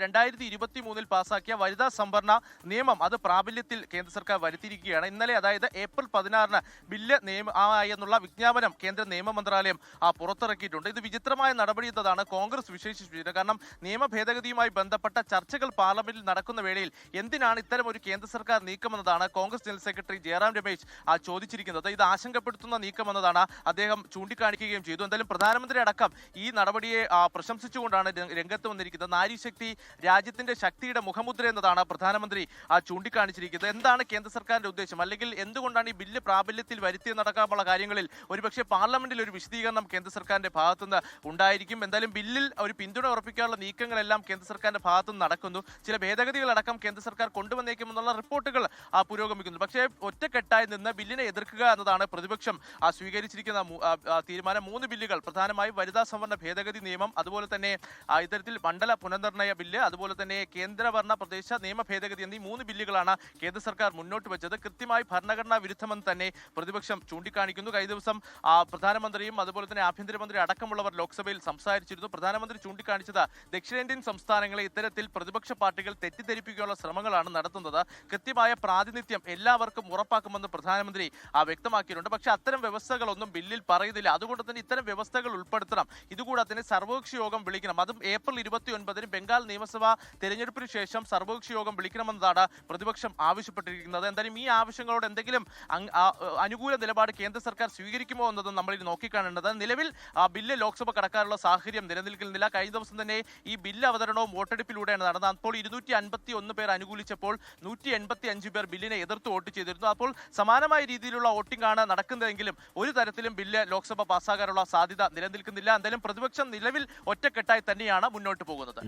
2023 പാസാക്കിയ വനിതാ സംവരണ നിയമം അത് പ്രാബല്യത്തിൽ കേന്ദ്ര സർക്കാർ വരുത്തിയിരിക്കുകയാണ്. ഇന്നലെ അതായത് ഏപ്രിൽ 16 ബില്ല് എന്നുള്ള വിജ്ഞാപനം കേന്ദ്ര നിയമ മന്ത്രാലയം പുറത്തിറക്കിയിട്ടുണ്ട്. ഇത് വിചിത്രമായ നടപടി എന്നതാണ് കോൺഗ്രസ് വിശേഷിപ്പിച്ചത്. കാരണം നിയമ ഭേദഗതിയുമായി ബന്ധപ്പെട്ട ചർച്ചകൾ പാർലമെന്റിൽ നടക്കുന്ന വേളയിൽ എന്തിനാണ് ഇത്തരം ഒരു കേന്ദ്ര സർക്കാർ നീക്കമെന്നതാണ് കോൺഗ്രസ് ജനറൽ സെക്രട്ടറി ജയറാം രമേശ് ചോദിച്ചിരിക്കുന്നത്. ഇത് ആശങ്കപ്പെടുത്തുന്ന നീക്കമെന്നതാണ് അദ്ദേഹം ചൂണ്ടിക്കാണിക്കുകയും ചെയ്തു. എന്തായാലും പ്രധാനമന്ത്രി അടക്കം ഈ നടപടിയെ പ്രശംസിച്ചുകൊണ്ടാണ് രംഗത്ത് വന്നിരിക്കുന്നത്. നാരീശക്തി രാജ്യത്തിന്റെ ശക്തിയുടെ മുഖമുദ്ര എന്നതാണ് പ്രധാനമന്ത്രി ചൂണ്ടിക്കാണിച്ചിരിക്കുന്നത്. എന്താണ് കേന്ദ്ര സർക്കാരിന്റെ ഉദ്ദേശം, അല്ലെങ്കിൽ എന്തുകൊണ്ടാണ് ഈ ബില്ല് പ്രാബല്യത്തിൽ വരുത്തിയെന്നടക്കമുള്ള കാര്യങ്ങളിൽ ഒരുപക്ഷെ പാർലമെന്റിൽ ഒരു വിശദീകരണം കേന്ദ്ര സർക്കാരിന്റെ ഭാഗത്തുനിന്ന് ഉണ്ടായിരിക്കും. എന്തായാലും ബില്ലിൽ ഒരു പിന്തുണ ഉറപ്പിക്കാനുള്ള നീക്കങ്ങളെല്ലാം കേന്ദ്ര സർക്കാരിന്റെ ഭാഗത്തുനിന്ന് നടക്കുന്നു. ചില ഭേദഗതികളടക്കം കേന്ദ്ര സർക്കാർ കൊണ്ടുവന്നേക്കുമെന്നുള്ള റിപ്പോർട്ടുകൾ പുരോഗമിക്കുന്നു. പക്ഷേ ഒറ്റക്കെട്ടായി നിന്ന് ബില്ലിനെ എതിർക്കുക എന്നതാണ് പ്രതിപക്ഷം സ്വീകരിച്ചിരിക്കുന്ന തീരുമാനം. 3 ബില്ലുകൾ, പ്രധാനമായും വനിതാ സംവരണ ഭേദഗതി നിയമം, അതുപോലെ തന്നെ ഇത്തരത്തിൽ മണ്ഡല പുനർനിർണയ ബില്ല്, അതുപോലെ തന്നെ കേന്ദ്രഭരണ പ്രദേശ നിയമ ഭേദഗതി എന്നീ 3 ബില്ലുകളാണ് കേന്ദ്ര സർക്കാർ മുന്നോട്ട് വെച്ചത്. കൃത്യമായി ഭരണഘടനാ വിരുദ്ധമെന്ന് തന്നെ പ്രതിപക്ഷം ചൂണ്ടിക്കാണിക്കുന്നു. കഴിഞ്ഞ ദിവസം പ്രധാനമന്ത്രിയും അതുപോലെ തന്നെ ആഭ്യന്തരമന്ത്രി അടക്കമുള്ളവർ ലോക്സഭയിൽ സംസാരിച്ചിരുന്നു. പ്രധാനമന്ത്രി ചൂണ്ടിക്കാണിച്ചത് ദക്ഷിണേന്ത്യൻ സംസ്ഥാനങ്ങളെ ഇത്തരത്തിൽ പ്രതിപക്ഷ പാർട്ടികൾ തെറ്റിദ്ധരിപ്പിക്കാനുള്ള ശ്രമങ്ങളാണ് നടത്തുന്നത്. കൃത്യമായ പ്രാതിനിധ്യം എല്ലാവർക്കും ഉറപ്പാക്കുമെന്ന് പ്രധാനമന്ത്രി വ്യക്തമാക്കിയിട്ടുണ്ട്. പക്ഷേ അത്തരം വ്യവസ്ഥകളൊന്നും ബില്ലിൽ പറയുന്നില്ല. അതുകൊണ്ട് തന്നെ ഇത്തരം വ്യവസ്ഥകൾ ഉൾപ്പെടുത്തണം. ഇതുകൂടാതെ തന്നെ സർവകക്ഷി യോഗം വിളിക്കണം. അതും ഏപ്രിൽ 29 ബംഗാൾ നിയമസഭാ തെരഞ്ഞെടുപ്പിന് ശേഷം സർവകക്ഷി യോഗം വിളിക്കണമെന്നതാണ് പ്രതിപക്ഷം ആവശ്യപ്പെട്ടിരിക്കുന്നത്. എന്തായാലും ഈ ആവശ്യങ്ങളോട് എന്തെങ്കിലും അനുകൂല നിലപാട് കേന്ദ്ര സർക്കാർ സ്വീകരിക്കുമോ എന്നതും നമ്മൾ ഇത് നോക്കിക്കാണേണ്ടത്. നിലവിൽ ബില്ല് ലോക്സഭ കടക്കാനുള്ള സാഹചര്യം നിലനിൽക്കുന്നില്ല. കഴിഞ്ഞ ദിവസം തന്നെ ഈ ബില്ല് അവതരണവും വോട്ടെടുപ്പിലൂടെയാണ് നടന്നത്. അപ്പോൾ 251 പേർ അനുകൂലിച്ചപ്പോൾ 185 പേർ ബില്ലിനെ എതിർത്ത് വോട്ട് ചെയ്തിരുന്നു. അപ്പോൾ സമാനമായ രീതിയിലുള്ള വോട്ടിംഗ് ആണ് നടക്കുന്നതെങ്കിലും ഒരു തരത്തിലും ബില്ല് ലോക്സഭ പാസ്സാകാനുള്ള സാധ്യത നിലനിൽക്കുന്നില്ല. എന്തായാലും പ്രതിപക്ഷം നിലവിൽ ഒറ്റക്കെട്ടായി തന്നെയാണ് മുന്നോട്ട് പോകുന്നത്.